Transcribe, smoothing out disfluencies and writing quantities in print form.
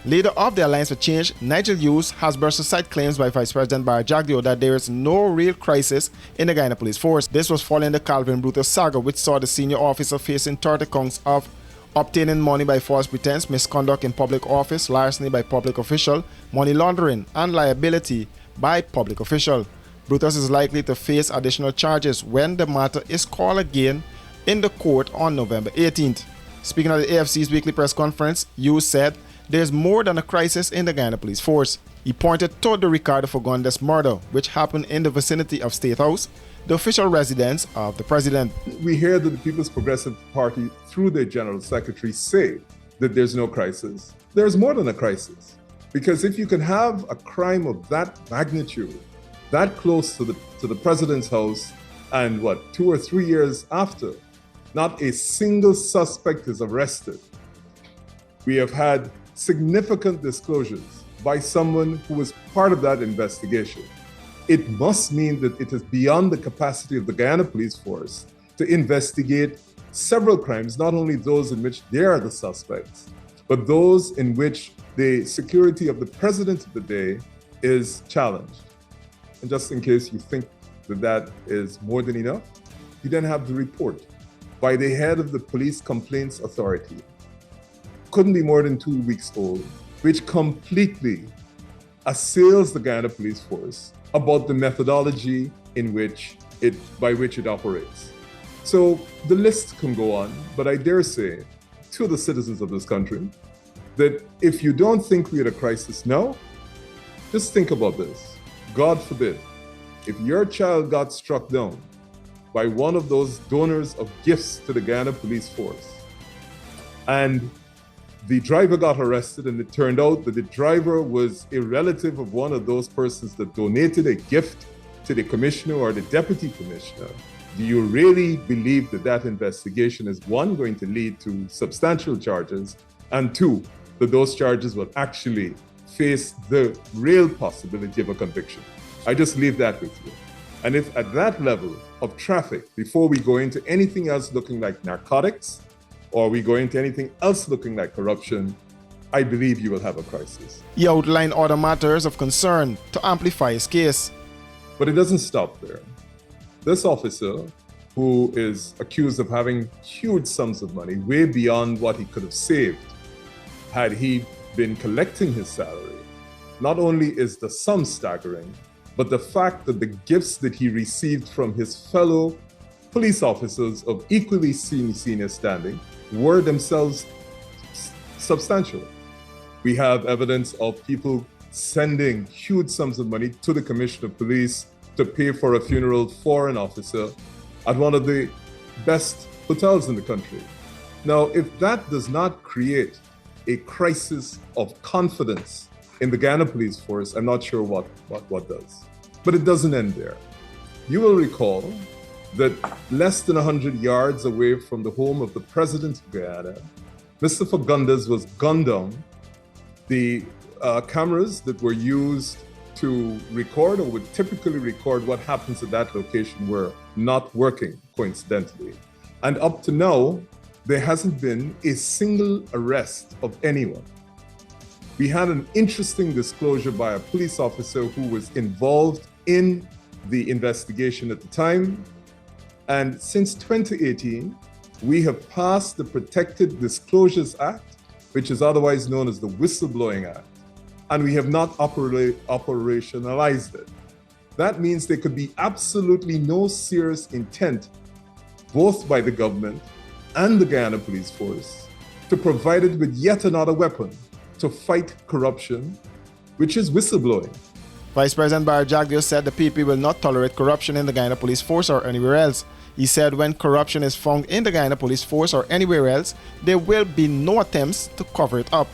Leader of the Alliance for Change, Nigel Hughes, has brushed aside claims by Vice President Barajagdio that there is no real crisis in the Guyana Police Force. This was following the Calvin Brutus saga, which saw the senior officer facing 30 counts of obtaining money by false pretense, misconduct in public office, larceny by public official, money laundering, and liability by public official. Brutus is likely to face additional charges when the matter is called again in the court on November 18th. Speaking at the AFC's weekly press conference, Hughes said there's more than a crisis in the Guyana Police Force. He pointed to the Ricardo Fagundes murder, which happened in the vicinity of State House, the official residence of the president. We hear that the People's Progressive Party, through their General Secretary, say that there's no crisis. There's more than a crisis. Because if you can have a crime of that magnitude, that close to the president's house, and 2 or 3 years after, not a single suspect is arrested. We have had significant disclosures by someone who was part of that investigation. It must mean that it is beyond the capacity of the Guyana Police Force to investigate several crimes, not only those in which they are the suspects, but those in which the security of the president of the day is challenged. And just in case you think that that is more than enough, you then have the report by the head of the Police Complaints Authority. Couldn't be more than 2 weeks old, which completely assails the Guyana Police Force about the methodology by which it operates. So the list can go on, but I dare say to the citizens of this country that if you don't think we're at a crisis now, just think about this. God forbid, if your child got struck down by one of those donors of gifts to the Guyana Police Force, and the driver got arrested, and it turned out that the driver was a relative of one of those persons that donated a gift to the commissioner or the deputy commissioner, do you really believe that that investigation is, one, going to lead to substantial charges, and two, that those charges will actually face the real possibility of a conviction? I just leave that with you. And if at that level of traffic, before we go into anything else looking like narcotics, or we go into anything else looking like corruption, I believe you will have a crisis. He outlined other matters of concern to amplify his case. But it doesn't stop there. This officer, who is accused of having huge sums of money, way beyond what he could have saved had he been collecting his salary, not only is the sum staggering, but the fact that the gifts that he received from his fellow police officers of equally senior standing were themselves substantial. We have evidence of people sending huge sums of money to the Commissioner of Police to pay for a funeral for an officer at one of the best hotels in the country. Now, if that does not create a crisis of confidence in the Guyana Police Force, I'm not sure what does. But it doesn't end there. You will recall that less than 100 yards away from the home of the president of Guyana, Mr. Fagundes was gunned down. The cameras that were used to record or would typically record what happens at that location were not working, coincidentally. And up to now, there hasn't been a single arrest of anyone. We had an interesting disclosure by a police officer who was involved in the investigation at the time. And since 2018, we have passed the Protected Disclosures Act, which is otherwise known as the Whistleblowing Act, and we have not operationalized it. That means there could be absolutely no serious intent, both by the government and the Guyana Police Force, to provide it with yet another weapon to fight corruption, which is whistleblowing. Vice President Barajagdio said the PP will not tolerate corruption in the Guyana Police Force or anywhere else. He said when corruption is found in the Guyana Police Force or anywhere else, there will be no attempts to cover it up.